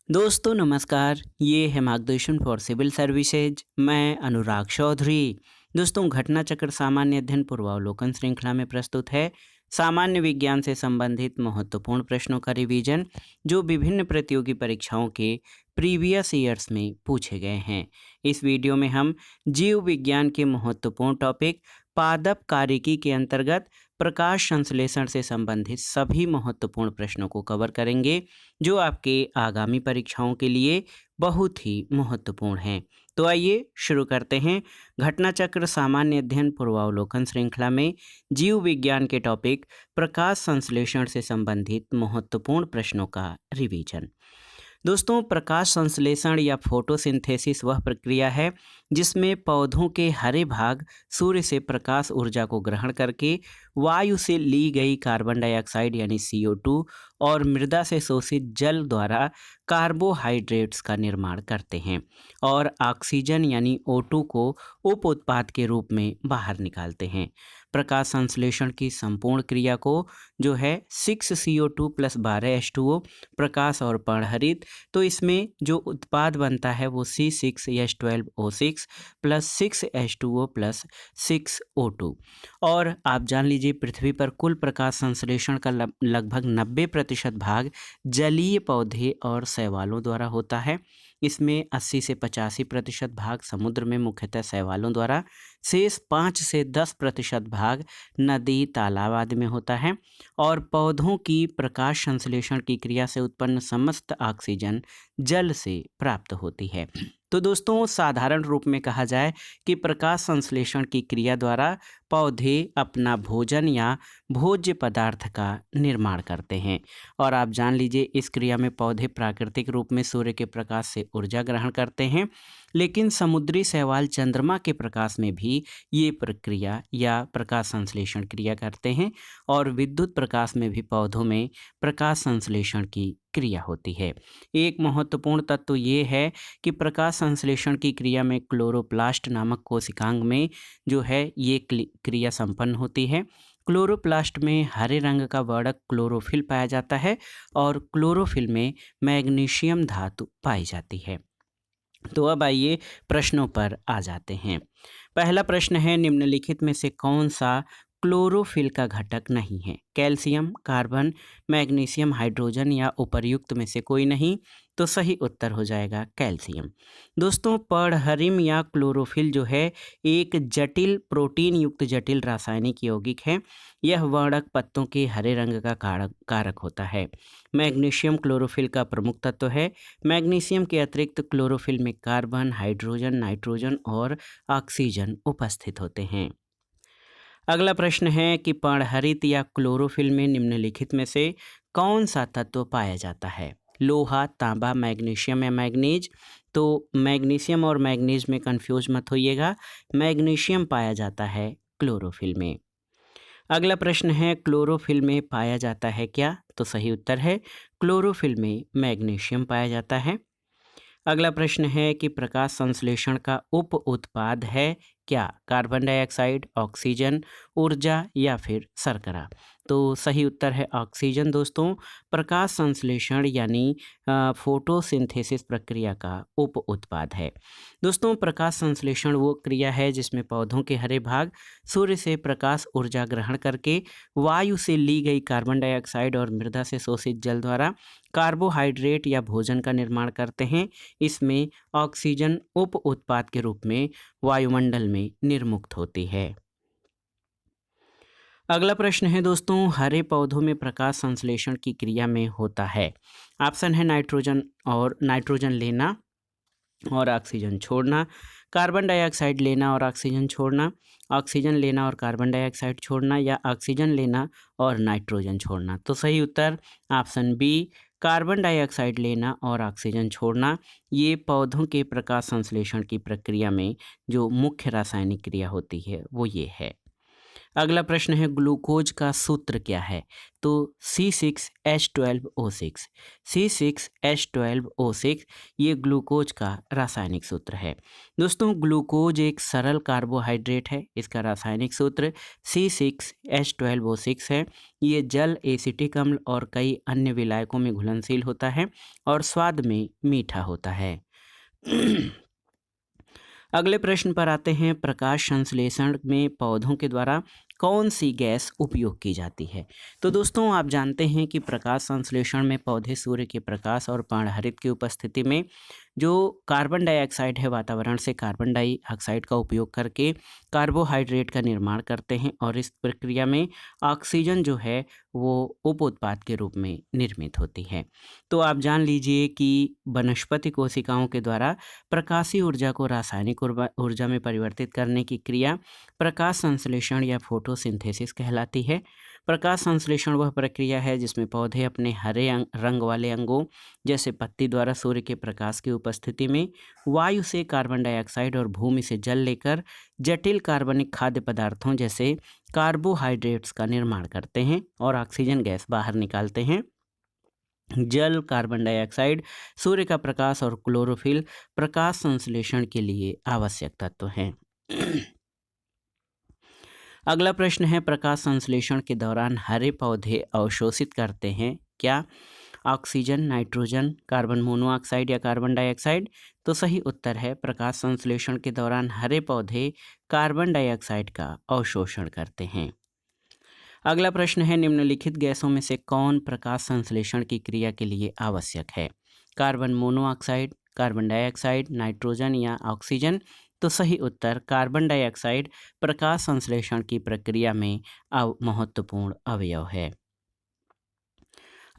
दोस्तों नमस्कार। ये है मार्गदर्शन फॉर सिविल सर्विसेज। मैं अनुराग चौधरी। दोस्तों घटना चक्र सामान्य अध्ययन पूर्वावलोकन श्रृंखला में प्रस्तुत है सामान्य विज्ञान से संबंधित महत्वपूर्ण प्रश्नों का रिवीजन जो विभिन्न प्रतियोगी परीक्षाओं के प्रीवियस ईयर्स में पूछे गए हैं। इस वीडियो में हम जीव विज्ञान के महत्वपूर्ण टॉपिक पादप कार्यकी के अंतर्गत प्रकाश संश्लेषण से संबंधित सभी महत्वपूर्ण प्रश्नों को कवर करेंगे जो आपके आगामी परीक्षाओं के लिए बहुत ही महत्वपूर्ण हैं। तो आइए शुरू करते हैं घटना चक्र सामान्य अध्ययन पूर्वावलोकन श्रृंखला में जीव विज्ञान के टॉपिक प्रकाश संश्लेषण से संबंधित महत्वपूर्ण प्रश्नों का रिवीजन। दोस्तों प्रकाश संश्लेषण या फोटोसिंथेसिस वह प्रक्रिया है जिसमें पौधों के हरे भाग सूर्य से प्रकाश ऊर्जा को ग्रहण करके वायु से ली गई कार्बन डाइऑक्साइड यानी CO2 और मृदा से शोषित जल द्वारा कार्बोहाइड्रेट्स का निर्माण करते हैं और ऑक्सीजन यानी O2 को उप उत्पाद के रूप में बाहर निकालते हैं। प्रकाश संश्लेषण की संपूर्ण क्रिया को जो है 6CO2 प्लस 12H2O प्रकाश और पर्णहरित, तो इसमें जो उत्पाद बनता है वो C6H12O6 plus 6H2O plus 6O2। और आप जान लीजिए पृथ्वी पर कुल प्रकाश संश्लेषण का लगभग 90% भाग जलीय पौधे और शैवालों द्वारा होता है। इसमें 80 से 85% भाग समुद्र में मुख्यतः शैवालों द्वारा, शेष 5 से 10% भाग नदी तालाब आदि में होता है। और पौधों की प्रकाश संश्लेषण की क्रिया से उत्पन्न समस्त ऑक्सीजन जल से प्राप्त होती है। तो दोस्तों साधारण रूप में कहा जाए कि प्रकाश संश्लेषण की क्रिया द्वारा पौधे अपना भोजन या भोज्य पदार्थ का निर्माण करते हैं। और आप जान लीजिए इस क्रिया में पौधे प्राकृतिक रूप में सूर्य के प्रकाश से ऊर्जा ग्रहण करते हैं, लेकिन समुद्री शैवाल चंद्रमा के प्रकाश में भी ये प्रक्रिया या प्रकाश संश्लेषण क्रिया करते हैं। और विद्युत प्रकाश में भी पौधों में प्रकाश संश्लेषण की क्रिया होती है। एक महत्वपूर्ण तत्व ये है कि प्रकाश संश्लेषण की क्रिया में क्लोरोप्लास्ट नामक कोशिकांग में जो है ये क्रिया संपन्न होती है। क्लोरोप्लास्ट में हरे रंग का वर्णक क्लोरोफिल पाया जाता है और क्लोरोफिल में मैग्नीशियम धातु पाई जाती है। तो अब आइए प्रश्नों पर आ जाते हैं। पहला प्रश्न है निम्नलिखित में से कौन सा क्लोरोफिल का घटक नहीं है? कैल्शियम, कार्बन, मैग्नीशियम, हाइड्रोजन या उपर्युक्त में से कोई नहीं। तो सही उत्तर हो जाएगा कैल्शियम। दोस्तों पर्णहरिम या क्लोरोफिल जो है एक जटिल प्रोटीन युक्त जटिल रासायनिक यौगिक है। यह वर्णक पत्तों के हरे रंग का कारक होता है। मैग्नीशियम क्लोरोफिल का प्रमुख तत्व है। मैग्नीशियम के अतिरिक्त क्लोरोफिल में कार्बन, हाइड्रोजन, नाइट्रोजन और ऑक्सीजन उपस्थित होते हैं। अगला प्रश्न है कि पर्णहरित या क्लोरोफिल में निम्नलिखित में से कौन सा तत्व पाया जाता है? लोहा, तांबा, मैग्नीशियम या मैग्नीज। तो मैग्नीशियम और मैग्नीज में कंफ्यूज मत होइएगा, मैग्नीशियम पाया जाता है क्लोरोफिल में। अगला प्रश्न है क्लोरोफिल में पाया जाता है क्या? तो सही उत्तर है क्लोरोफिल में मैग्नीशियम पाया जाता है। अगला प्रश्न है कि प्रकाश संश्लेषण का उप उत्पाद है क्या? कार्बन डाइऑक्साइड, ऑक्सीजन, ऊर्जा या फिर शर्करा। तो सही उत्तर है ऑक्सीजन। दोस्तों प्रकाश संश्लेषण यानी फोटोसिंथेसिस प्रक्रिया का उप उत्पाद है। दोस्तों प्रकाश संश्लेषण वो क्रिया है जिसमें पौधों के हरे भाग सूर्य से प्रकाश ऊर्जा ग्रहण करके वायु से ली गई कार्बन डाइऑक्साइड और मृदा से शोषित जल द्वारा कार्बोहाइड्रेट या भोजन का निर्माण करते हैं। इसमें ऑक्सीजन उप उत्पाद के रूप में वायुमंडल में निर्मुक्त होती है। अगला प्रश्न है दोस्तों हरे पौधों में प्रकाश संश्लेषण की क्रिया में होता है। ऑप्शन है नाइट्रोजन लेना और ऑक्सीजन छोड़ना, कार्बन डाइऑक्साइड लेना और ऑक्सीजन छोड़ना, ऑक्सीजन लेना और कार्बन डाइऑक्साइड छोड़ना या ऑक्सीजन लेना और नाइट्रोजन छोड़ना। तो सही उत्तर ऑप्शन बी कार्बन डाइऑक्साइड लेना और ऑक्सीजन छोड़ना। ये पौधों के प्रकाश संश्लेषण की प्रक्रिया में जो मुख्य रासायनिक क्रिया होती है वो ये है। अगला प्रश्न है ग्लूकोज का सूत्र क्या है? तो C6H12O6। C6H12O6 ये ग्लूकोज का रासायनिक सूत्र है। दोस्तों ग्लूकोज एक सरल कार्बोहाइड्रेट है। इसका रासायनिक सूत्र C6H12O6 है। ये जल, एसिटिक अम्ल और कई अन्य विलायकों में घुलनशील होता है और स्वाद में मीठा होता है। अगले प्रश्न पर आते हैं, प्रकाश संश्लेषण में पौधों के द्वारा कौन सी गैस उपयोग की जाती है? तो दोस्तों आप जानते हैं कि प्रकाश संश्लेषण में पौधे सूर्य के प्रकाश और पर्णहरित की उपस्थिति में जो कार्बन डाइऑक्साइड है, वातावरण से कार्बन डाइऑक्साइड का उपयोग करके कार्बोहाइड्रेट का निर्माण करते हैं और इस प्रक्रिया में ऑक्सीजन जो है वो उप उत्पाद के रूप में निर्मित होती है। तो आप जान लीजिए कि वनस्पति कोशिकाओं के द्वारा प्रकाशीय ऊर्जा को रासायनिक ऊर्जा में परिवर्तित करने की क्रिया प्रकाश संश्लेषण या फोटोसिंथेसिस कहलाती है। प्रकाश संश्लेषण वह प्रक्रिया है जिसमें पौधे अपने हरे रंग वाले अंगों जैसे पत्ती द्वारा सूर्य के प्रकाश की उपस्थिति में वायु से कार्बन डाइऑक्साइड और भूमि से जल लेकर जटिल कार्बनिक खाद्य पदार्थों जैसे कार्बोहाइड्रेट्स का निर्माण करते हैं और ऑक्सीजन गैस बाहर निकालते हैं। जल, कार्बन डाइऑक्साइड, सूर्य का प्रकाश और क्लोरोफिल प्रकाश संश्लेषण के लिए आवश्यक तत्व हैं। अगला प्रश्न है, प्रकाश संश्लेषण के दौरान हरे पौधे अवशोषित करते हैं क्या? ऑक्सीजन, नाइट्रोजन, कार्बन मोनोऑक्साइड या कार्बन डाइऑक्साइड? तो सही उत्तर है प्रकाश संश्लेषण के दौरान हरे पौधे कार्बन डाइऑक्साइड का अवशोषण करते हैं। अगला प्रश्न है, निम्नलिखित गैसों में से कौन प्रकाश संश्लेषण की क्रिया के लिए आवश्यक है? Carbon monoxide, carbon dioxide, nitrogen या ऑक्सीजन? तो सही उत्तर कार्बन डाइऑक्साइड प्रकाश संश्लेषण की प्रक्रिया में महत्वपूर्ण अवयव है।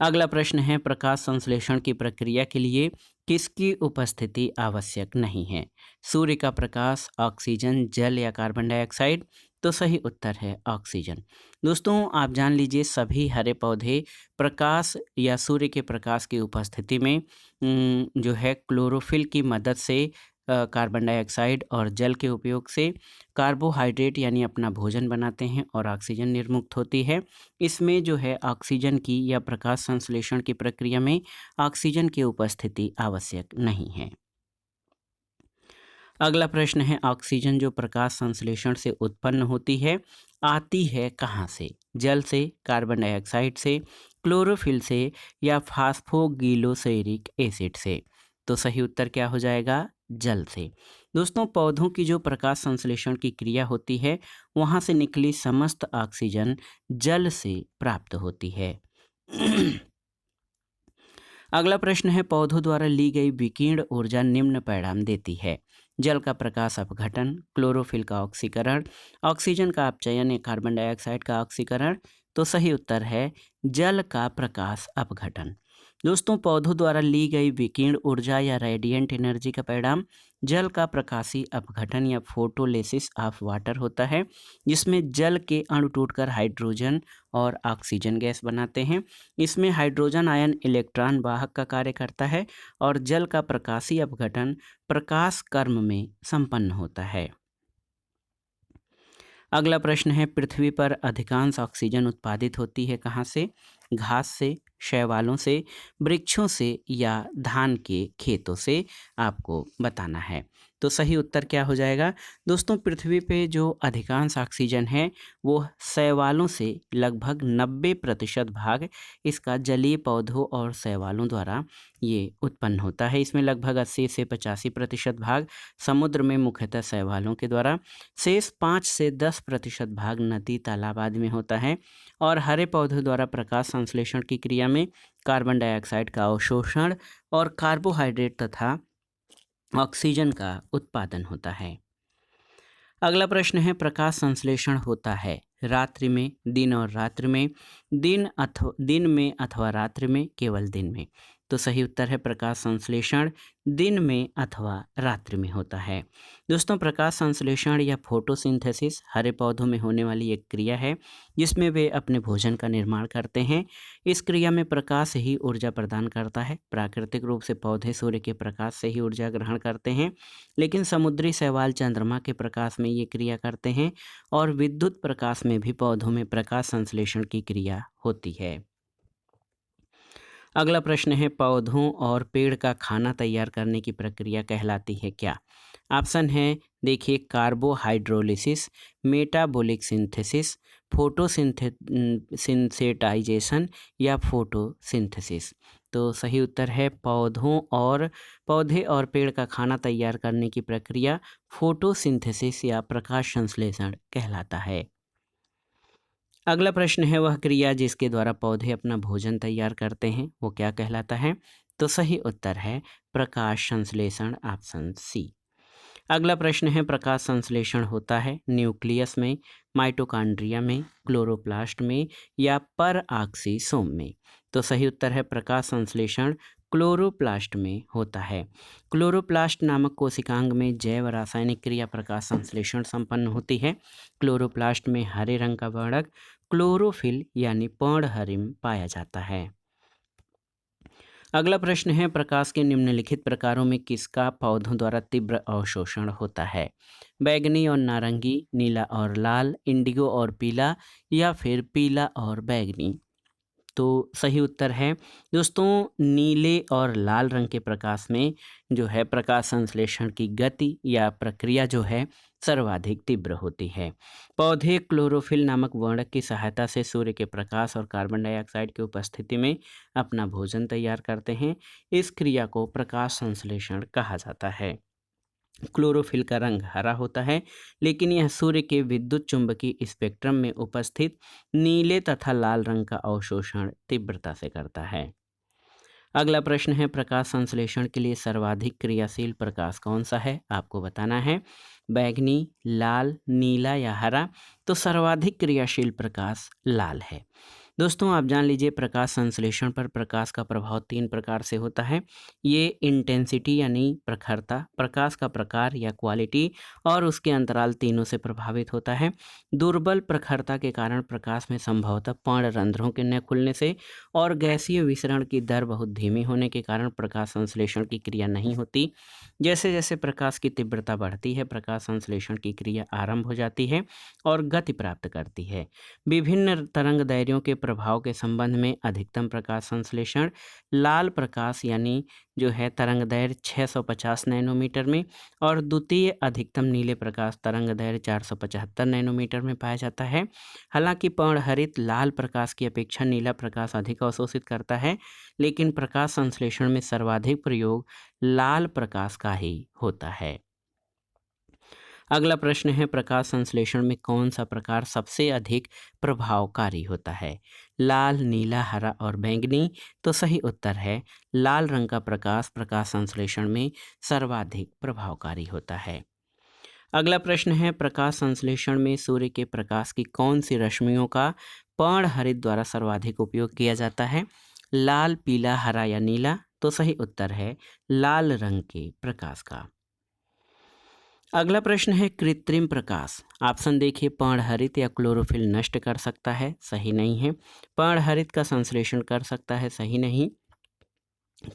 अगला प्रश्न है, प्रकाश संश्लेषण की प्रक्रिया के लिए किसकी उपस्थिति आवश्यक नहीं है? सूर्य का प्रकाश, ऑक्सीजन, जल या कार्बन डाइऑक्साइड? तो सही उत्तर है ऑक्सीजन। दोस्तों आप जान लीजिए सभी हरे पौधे प्रकाश या सूर्य के प्रकाश की उपस्थिति में जो है क्लोरोफिल की मदद से कार्बन डाइऑक्साइड और जल के उपयोग से कार्बोहाइड्रेट यानी अपना भोजन बनाते हैं और ऑक्सीजन निर्मुक्त होती है। इसमें जो है ऑक्सीजन की या प्रकाश संश्लेषण की प्रक्रिया में ऑक्सीजन की उपस्थिति आवश्यक नहीं है। अगला प्रश्न है, ऑक्सीजन जो प्रकाश संश्लेषण से उत्पन्न होती है आती है कहाँ से? जल से, कार्बन डाइऑक्साइड से, क्लोरोफिल से या फास्फोगिलोसेरिक एसिड से? तो सही उत्तर क्या हो जाएगा? जल से। दोस्तों पौधों की जो प्रकाश संश्लेषण की क्रिया होती है वहाँ से निकली समस्त ऑक्सीजन जल से प्राप्त होती है। अगला प्रश्न है, पौधों द्वारा ली गई विकिरण ऊर्जा निम्न परिणाम देती है। जल का प्रकाश अपघटन, क्लोरोफिल का ऑक्सीकरण, ऑक्सीजन का अपचयन या कार्बन डाइऑक्साइड का ऑक्सीकरण? तो सही उत्तर है जल का प्रकाश अपघटन। दोस्तों पौधों द्वारा ली गई विकिरण ऊर्जा या रेडिएंट एनर्जी का परिणाम जल का प्रकाशीय अपघटन या फोटोलिसिस ऑफ वाटर होता है, जिसमें जल के अणु टूटकर हाइड्रोजन और ऑक्सीजन गैस बनाते हैं। इसमें हाइड्रोजन आयन इलेक्ट्रॉन वाहक का कार्य करता है और जल का प्रकाशीय अपघटन प्रकाश कर्म में संपन्न होता है। अगला प्रश्न है, पृथ्वी पर अधिकांश ऑक्सीजन उत्पादित होती है कहाँ से? घास से, शैवालों से, वृक्षों से या धान के खेतों से? आपको बताना है। तो सही उत्तर क्या हो जाएगा? दोस्तों पृथ्वी पे जो अधिकांश ऑक्सीजन है वो शैवालों से लगभग 90% भाग इसका जलीय पौधों और शैवालों द्वारा ये उत्पन्न होता है। इसमें लगभग 80 से 85% भाग समुद्र में मुख्यतः शैवालों के द्वारा, शेष 5 से 10% भाग नदी, तालाब आदि में होता है और हरे पौधों द्वारा प्रकाश संश्लेषण की क्रिया में कार्बन डाइऑक्साइड का अवशोषण और कार्बोहाइड्रेट तथा ऑक्सीजन का उत्पादन होता है। अगला प्रश्न है, प्रकाश संश्लेषण होता है रात्रि में, दिन और रात्रि में, दिन में अथवा रात्रि में, केवल दिन में? तो सही उत्तर है प्रकाश संश्लेषण दिन में अथवा रात्रि में होता है। दोस्तों, प्रकाश संश्लेषण या फोटोसिंथेसिस हरे पौधों में होने वाली एक क्रिया है जिसमें वे अपने भोजन का निर्माण करते हैं। इस क्रिया में प्रकाश ही ऊर्जा प्रदान करता है। प्राकृतिक रूप से पौधे सूर्य के प्रकाश से ही ऊर्जा ग्रहण करते हैं, लेकिन समुद्री शैवाल चंद्रमा के प्रकाश में ये क्रिया करते हैं और विद्युत प्रकाश में भी पौधों में प्रकाश संश्लेषण की क्रिया होती है। अगला प्रश्न है, पौधों और पेड़ का खाना तैयार करने की प्रक्रिया कहलाती है क्या? ऑप्शन है, देखिए, कार्बोहाइड्रोलिसिस, मेटाबॉलिक सिंथेसिस, फोटोसिंथेटाइजेशन या फोटोसिंथेसिस। तो सही उत्तर है पौधे और पेड़ का खाना तैयार करने की प्रक्रिया फोटोसिंथेसिस या प्रकाश संश्लेषण कहलाता है। अगला प्रश्न है, वह क्रिया जिसके द्वारा पौधे अपना भोजन तैयार करते हैं वो क्या कहलाता है? तो सही उत्तर है प्रकाश संश्लेषण, ऑप्शन सी। अगला प्रश्न है, प्रकाश संश्लेषण होता है न्यूक्लियस में, माइटोकॉन्ड्रिया में, क्लोरोप्लास्ट में या परऑक्सीसोम में? तो सही उत्तर है प्रकाश संश्लेषण क्लोरोप्लास्ट में होता है। क्लोरोप्लास्ट नामक कोशिकांग में जैव रासायनिक क्रिया प्रकाश संश्लेषण संपन्न होती है। क्लोरोप्लास्ट में हरे रंग का वर्णक क्लोरोफिल यानी पर्णहरिम पाया जाता है। अगला प्रश्न है, प्रकाश के निम्नलिखित प्रकारों में किसका पौधों द्वारा तीव्र अवशोषण होता है? बैगनी और नारंगी, नीला और लाल, इंडिगो और पीला या फिर पीला और बैगनी? तो सही उत्तर है दोस्तों, नीले और लाल रंग के प्रकाश में जो है प्रकाश संश्लेषण की गति या प्रक्रिया जो है सर्वाधिक तीव्र होती है। पौधे क्लोरोफिल नामक वर्णक की सहायता से सूर्य के प्रकाश और कार्बन डाइऑक्साइड की उपस्थिति में अपना भोजन तैयार करते हैं। इस क्रिया को प्रकाश संश्लेषण कहा जाता है। क्लोरोफिल का रंग हरा होता है, लेकिन यह सूर्य के विद्युत चुंबकीय स्पेक्ट्रम में उपस्थित नीले तथा लाल रंग का अवशोषण तीव्रता से करता है। अगला प्रश्न है, प्रकाश संश्लेषण के लिए सर्वाधिक क्रियाशील प्रकाश कौन सा है? आपको बताना है, बैगनी, लाल, नीला या हरा? तो सर्वाधिक क्रियाशील प्रकाश लाल है। दोस्तों, आप जान लीजिए प्रकाश संश्लेषण पर प्रकाश का प्रभाव 3 प्रकार से होता है। ये इंटेंसिटी यानी प्रखरता, प्रकाश का प्रकार या क्वालिटी और उसके अंतराल तीनों से प्रभावित होता है। दुर्बल प्रखरता के कारण प्रकाश में संभवतः पर्ण रंध्रों के न खुलने से और गैसीय विसरण की दर बहुत धीमी होने के कारण प्रकाश संश्लेषण की क्रिया नहीं होती। जैसे जैसे प्रकाश की तीव्रता बढ़ती है, प्रकाश संश्लेषण की क्रिया आरंभ हो जाती है और गति प्राप्त करती है। विभिन्न तरंग दैर्घ्यों के प्रभाव के संबंध में अधिकतम प्रकाश संश्लेषण लाल प्रकाश यानी जो है तरंग दैर्घ्य 650 नैनोमीटर में और द्वितीय अधिकतम नीले प्रकाश तरंग दैर्घ्य 475 नैनोमीटर में पाया जाता है। हालांकि पर्णहरित लाल प्रकाश की अपेक्षा नीला प्रकाश अधिक अवशोषित करता है, लेकिन प्रकाश संश्लेषण में सर्वाधिक प्रयोग लाल प्रकाश का ही होता है। अगला प्रश्न है, प्रकाश संश्लेषण में कौन सा प्रकार सबसे अधिक प्रभावकारी होता है? लाल, नीला, हरा और बैंगनी? तो सही उत्तर है लाल रंग का प्रकाश प्रकाश संश्लेषण में सर्वाधिक प्रभावकारी होता है। अगला प्रश्न है, प्रकाश संश्लेषण में सूर्य के प्रकाश की कौन सी रश्मियों का पर्णहरित द्वारा सर्वाधिक उपयोग किया जाता है? लाल, पीला, हरा या नीला? तो सही उत्तर है लाल रंग के प्रकाश का। अगला प्रश्न है, कृत्रिम प्रकाश। ऑप्शन देखिए, पर्णहरित या क्लोरोफिल नष्ट कर सकता है? सही नहीं है। पर्णहरित का संश्लेषण कर सकता है? सही नहीं।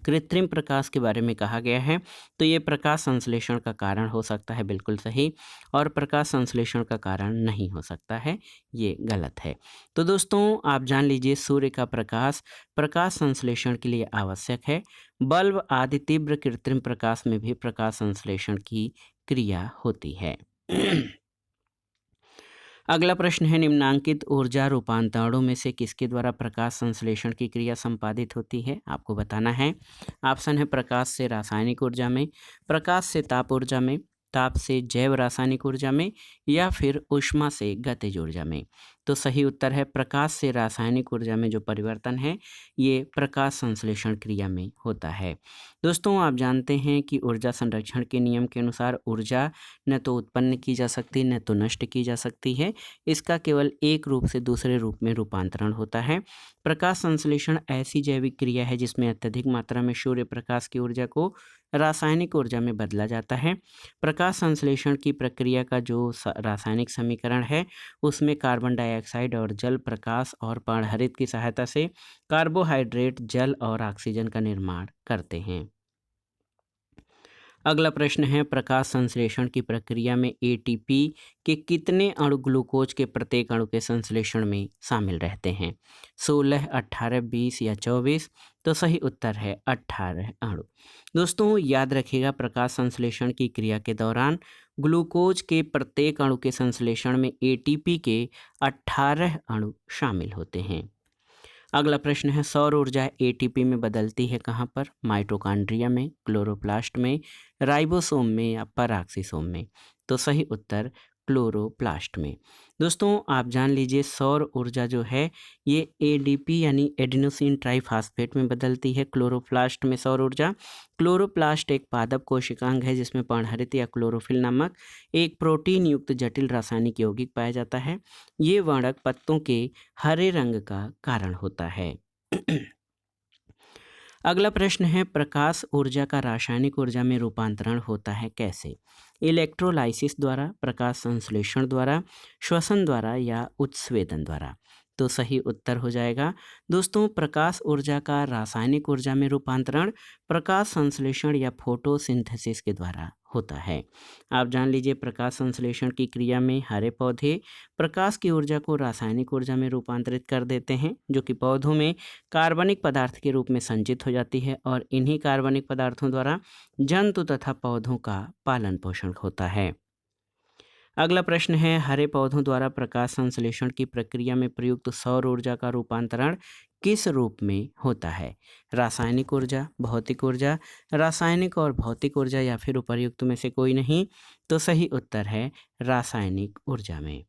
कृत्रिम प्रकाश के बारे में कहा गया है तो ये प्रकाश संश्लेषण का कारण हो सकता है, बिल्कुल सही, और प्रकाश संश्लेषण का कारण नहीं हो सकता है, ये गलत है। तो दोस्तों, आप जान लीजिए सूर्य का प्रकाश प्रकाश संश्लेषण के लिए आवश्यक है। बल्ब आदि तीव्र कृत्रिम प्रकाश में भी प्रकाश संश्लेषण की क्रिया होती है। अगला प्रश्न है, निम्नांकित ऊर्जा रूपांतरणों में से किसके द्वारा प्रकाश संश्लेषण की क्रिया संपादित होती है? आपको बताना है। ऑप्शन है, प्रकाश से रासायनिक ऊर्जा में, प्रकाश से ताप ऊर्जा में, ताप से जैव रासायनिक ऊर्जा में या फिर ऊष्मा से गतिज ऊर्जा में? तो सही उत्तर है प्रकाश से रासायनिक ऊर्जा में जो परिवर्तन है ये प्रकाश संश्लेषण क्रिया में होता है। दोस्तों आप जानते हैं कि ऊर्जा संरक्षण के नियम के अनुसार ऊर्जा न तो उत्पन्न की जा सकती न तो नष्ट की जा सकती है, इसका केवल एक रूप से दूसरे रूप में रूपांतरण होता है। प्रकाश संश्लेषण ऐसी जैविक क्रिया है जिसमें अत्यधिक मात्रा में सूर्य प्रकाश की ऊर्जा को रासायनिक ऊर्जा में बदला जाता है। प्रकाश संश्लेषण की प्रक्रिया का जो रासायनिक समीकरण है उसमें कार्बन डाइऑक्साइड और जल प्रकाश और पर्णहरित की सहायता से कार्बोहाइड्रेट जल और ऑक्सीजन का निर्माण करते हैं। अगला प्रश्न है प्रकाश संश्लेषण की प्रक्रिया में एटीपी के कितने अणु ग्लूकोज के प्रत्येक अणु के संश्लेषण में शामिल रहते हैं? 16, 18, 20 या 24? तो सही उत्तर है 18 अणु। दोस्तों याद रखिएगा प्रकाश संश्लेषण की क्रिया के दौरान ग्लूकोज के प्रत्येक अणु के संश्लेषण में एटीपी के 18 अणु शामिल होते हैं। अगला प्रश्न है सौर ऊर्जा एटीपी में बदलती है कहाँ पर? माइटोकॉन्ड्रिया में, क्लोरोप्लास्ट में, राइबोसोम में या पराक्सीसोम में? तो सही उत्तर क्लोरोप्लास्ट में। दोस्तों आप जान लीजिए सौर ऊर्जा जो है ये एडीपी यानी एडिनोसिन ट्राइफॉस्फेट में बदलती है। क्लोरोप्लास्ट में सौर ऊर्जा, क्लोरोप्लास्ट एक पादप कोशिकांग है जिसमें पर्णहरित या क्लोरोफिल नामक एक प्रोटीन युक्त जटिल रासायनिक यौगिक पाया जाता है। ये वर्णक पत्तों के हरे रंग का कारण होता है। अगला प्रश्न है प्रकाश ऊर्जा का रासायनिक ऊर्जा में रूपांतरण होता है कैसे? इलेक्ट्रोलाइसिस द्वारा, प्रकाश संश्लेषण द्वारा, श्वसन द्वारा या उत्स्वेदन द्वारा? तो सही उत्तर हो जाएगा दोस्तों प्रकाश ऊर्जा का रासायनिक ऊर्जा में रूपांतरण प्रकाश संश्लेषण या फोटोसिंथेसिस के द्वारा होता है। आप जान लीजिए प्रकाश संश्लेषण की क्रिया में हरे पौधे प्रकाश की ऊर्जा को रासायनिक ऊर्जा में रूपांतरित कर देते हैं जो कि पौधों में कार्बनिक पदार्थ के रूप में संचित हो जाती है और इन्हीं कार्बनिक पदार्थों द्वारा जंतु तथा पौधों का पालन पोषण होता है। अगला प्रश्न है हरे पौधों द्वारा प्रकाश संश्लेषण की प्रक्रिया में प्रयुक्त सौर ऊर्जा का रूपांतरण किस रूप में होता है? रासायनिक ऊर्जा, भौतिक ऊर्जा, रासायनिक और भौतिक ऊर्जा या फिर उपर्युक्त में से कोई नहीं? तो सही उत्तर है रासायनिक ऊर्जा में।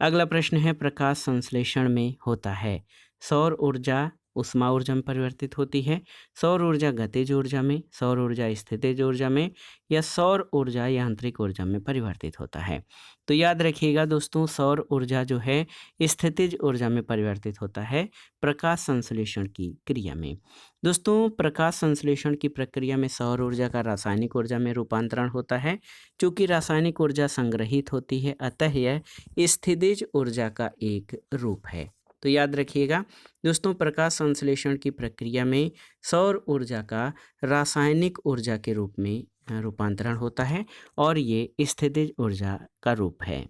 अगला प्रश्न है प्रकाश संश्लेषण में होता है सौर ऊर्जा उष्मा ऊर्जा में परिवर्तित होती है, सौर ऊर्जा गतिज ऊर्जा में, सौर ऊर्जा स्थितिज ऊर्जा में या सौर ऊर्जा यांत्रिक ऊर्जा में परिवर्तित होता है? तो याद रखिएगा दोस्तों सौर ऊर्जा जो है स्थितिज ऊर्जा में परिवर्तित होता है प्रकाश संश्लेषण की क्रिया में। दोस्तों प्रकाश संश्लेषण की प्रक्रिया में सौर ऊर्जा का रासायनिक ऊर्जा में रूपांतरण होता है। चूँकि रासायनिक ऊर्जा संग्रहित होती है अतः यह स्थितिज ऊर्जा का एक रूप है। तो याद रखिएगा दोस्तों प्रकाश संश्लेषण की प्रक्रिया में सौर ऊर्जा का रासायनिक ऊर्जा के रूप में रूपांतरण होता है और ये स्थितिज ऊर्जा का रूप है।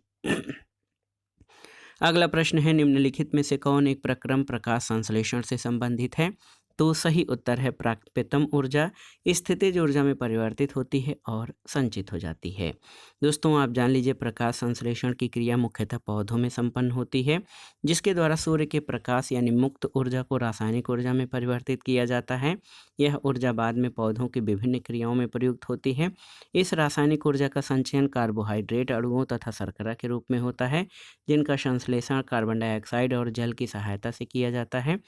अगला प्रश्न है निम्नलिखित में से कौन एक प्रक्रम प्रकाश संश्लेषण से संबंधित है? तो सही उत्तर है प्राकृतिक ऊर्जा स्थितिज ऊर्जा में परिवर्तित होती है और संचित हो जाती है। दोस्तों आप जान लीजिए प्रकाश संश्लेषण की क्रिया मुख्यतः पौधों में संपन्न होती है जिसके द्वारा सूर्य के प्रकाश यानी मुक्त ऊर्जा को रासायनिक ऊर्जा में परिवर्तित किया जाता है। यह ऊर्जा बाद में पौधों की विभिन्न क्रियाओं में प्रयुक्त होती है। इस रासायनिक ऊर्जा का संचयन कार्बोहाइड्रेट अणुओं तथा शर्करा के रूप में होता है जिनका संश्लेषण कार्बन डाइऑक्साइड और जल की सहायता से किया जाता है।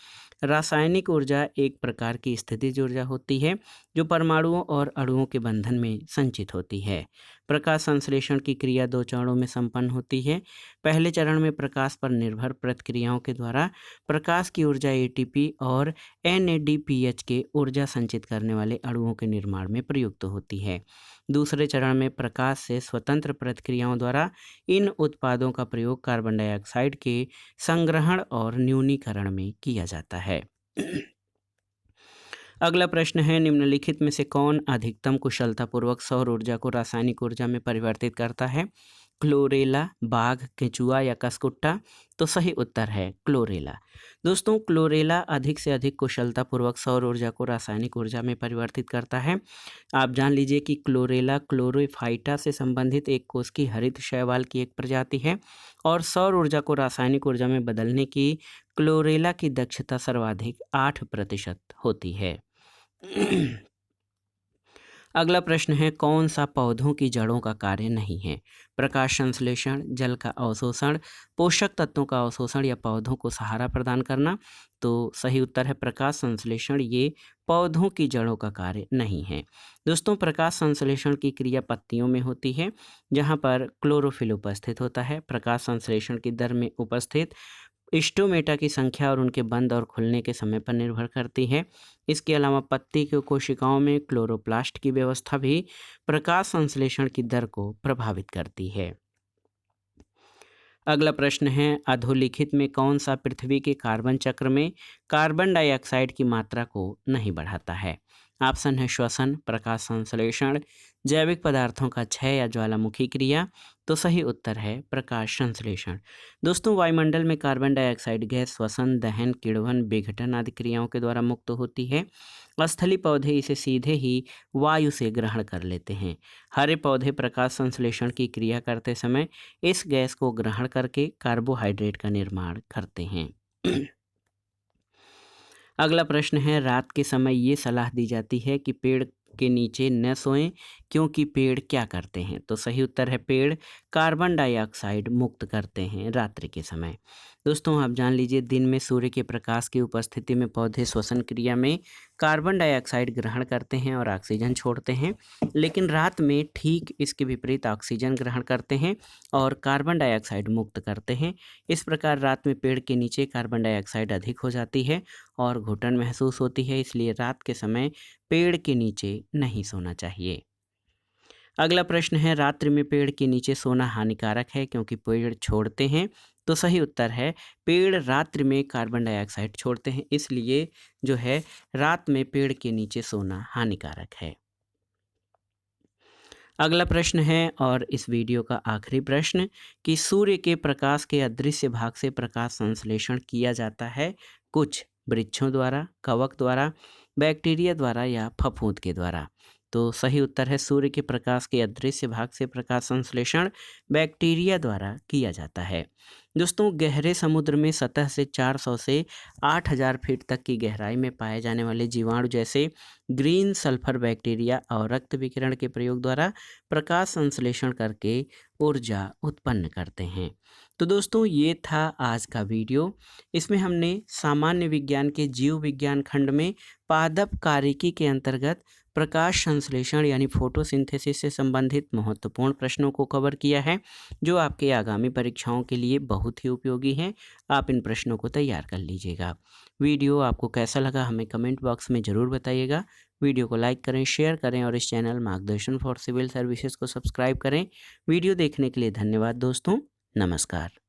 रासायनिक ऊर्जा एक प्रकार की स्थितिज ऊर्जा होती है जो परमाणुओं और अणुओं के बंधन में संचित होती है। प्रकाश संश्लेषण की क्रिया दो चरणों में संपन्न होती है। पहले चरण में प्रकाश पर निर्भर प्रतिक्रियाओं के द्वारा प्रकाश की ऊर्जा एटीपी और एनएडीपीएच के ऊर्जा संचित करने वाले अणुओं के निर्माण में प्रयुक्त होती है। दूसरे चरण में प्रकाश से स्वतंत्र प्रतिक्रियाओं द्वारा इन उत्पादों का प्रयोग कार्बन डाइऑक्साइड के संग्रहण और न्यूनीकरण में किया जाता है। अगला प्रश्न है निम्नलिखित में से कौन अधिकतम कुशलतापूर्वक सौर ऊर्जा को रासायनिक ऊर्जा में परिवर्तित करता है? क्लोरेला, बाघ, केंचुआ या कसकुट्टा? तो सही उत्तर है क्लोरेला। दोस्तों क्लोरेला अधिक से अधिक कुशलतापूर्वक सौर ऊर्जा को रासायनिक ऊर्जा में परिवर्तित करता है। आप जान लीजिए कि क्लोरेला क्लोरोफाइटा से संबंधित एक कोष की हरित शैवाल की एक प्रजाति है और सौर ऊर्जा को रासायनिक ऊर्जा में बदलने की क्लोरेला की दक्षता सर्वाधिक 8% होती है। अगला प्रश्न है, कौन सा पौधों की जड़ों का कार्य नहीं है? प्रकाश संश्लेषण, जल का अवशोषण, पोषक तत्वों का अवशोषण या पौधों को सहारा प्रदान करना। तो सही उत्तर है प्रकाश संश्लेषण, ये पौधों की जड़ों का कार्य नहीं है। दोस्तों, प्रकाश संश्लेषण की क्रिया पत्तियों में होती है, जहाँ पर क्लोरोफिल उपस्थित होता है। प्रकाश संश्लेषण की दर में उपस्थित स्टोमेटा की संख्या और उनके बंद और खुलने के समय पर निर्भर करती है। इसके अलावा पत्ती की कोशिकाओं में क्लोरोप्लास्ट की व्यवस्था भी प्रकाश संश्लेषण की दर को प्रभावित करती है। अगला प्रश्न है, अधोलिखित में कौन सा पृथ्वी के कार्बन चक्र में कार्बन डाइऑक्साइड की मात्रा को नहीं बढ़ाता है? ऑप्शन है श्वसन, प्रकाश संश्लेषण, जैविक पदार्थों का क्षय या ज्वालामुखी क्रिया। तो सही उत्तर है प्रकाश संश्लेषण। दोस्तों, वायुमंडल में कार्बन डाइऑक्साइड गैस श्वसन, दहन, किण्वन, विघटन आदि क्रियाओं के द्वारा मुक्त होती है। स्थलीय पौधे इसे सीधे ही वायु से ग्रहण कर लेते हैं। हरे पौधे प्रकाश संश्लेषण की क्रिया करते समय इस गैस को ग्रहण करके कार्बोहाइड्रेट का निर्माण करते हैं। अगला प्रश्न है, रात के समय ये सलाह दी जाती है कि पेड़ के नीचे न सोएं, क्योंकि पेड़ क्या करते हैं? तो सही उत्तर है पेड़ कार्बन डाइऑक्साइड मुक्त करते हैं रात्रि के समय। दोस्तों, आप जान लीजिए, दिन में सूर्य के प्रकाश की उपस्थिति में पौधे श्वसन क्रिया में कार्बन डाइऑक्साइड ग्रहण करते हैं और ऑक्सीजन छोड़ते हैं, लेकिन रात में ठीक इसके विपरीत ऑक्सीजन ग्रहण करते हैं और कार्बन डाइऑक्साइड मुक्त करते हैं। इस प्रकार रात में पेड़ के नीचे कार्बन डाइऑक्साइड अधिक हो जाती है और घुटन महसूस होती है, इसलिए रात के समय पेड़ के नीचे नहीं सोना चाहिए। अगला प्रश्न है, रात्रि में पेड़ के नीचे सोना हानिकारक है क्योंकि पेड़ छोड़ते हैं। तो सही उत्तर है पेड़ रात्रि में कार्बन डाइऑक्साइड छोड़ते हैं, इसलिए जो है रात में पेड़ के नीचे सोना हानिकारक है। अगला प्रश्न है और इस वीडियो का आखिरी प्रश्न कि सूर्य के प्रकाश के अदृश्य भाग से प्रकाश संश्लेषण किया जाता है कुछ वृक्षों द्वारा, कवक द्वारा, बैक्टीरिया द्वारा या फफूंद के द्वारा। तो सही उत्तर है सूर्य के प्रकाश के अदृश्य भाग से प्रकाश संश्लेषण बैक्टीरिया द्वारा किया जाता है। दोस्तों, गहरे समुद्र में सतह से 400 से 8000 फीट तक की गहराई में पाए जाने वाले जीवाणु जैसे ग्रीन सल्फर बैक्टीरिया और रक्त विकिरण के प्रयोग द्वारा प्रकाश संश्लेषण करके ऊर्जा उत्पन्न करते हैं। तो दोस्तों, ये था आज का वीडियो। इसमें हमने सामान्य विज्ञान के जीव विज्ञान खंड में पादप कार्यकी के अंतर्गत प्रकाश संश्लेषण यानी फोटोसिंथेसिस से संबंधित महत्वपूर्ण प्रश्नों को कवर किया है, जो आपके आगामी परीक्षाओं के लिए बहुत ही उपयोगी हैं। आप इन प्रश्नों को तैयार कर लीजिएगा। वीडियो आपको कैसा लगा हमें कमेंट बॉक्स में ज़रूर बताइएगा। वीडियो को लाइक करें, शेयर करें और इस चैनल मार्गदर्शन फॉर सिविल सर्विसेज को सब्सक्राइब करें। वीडियो देखने के लिए धन्यवाद दोस्तों। नमस्कार।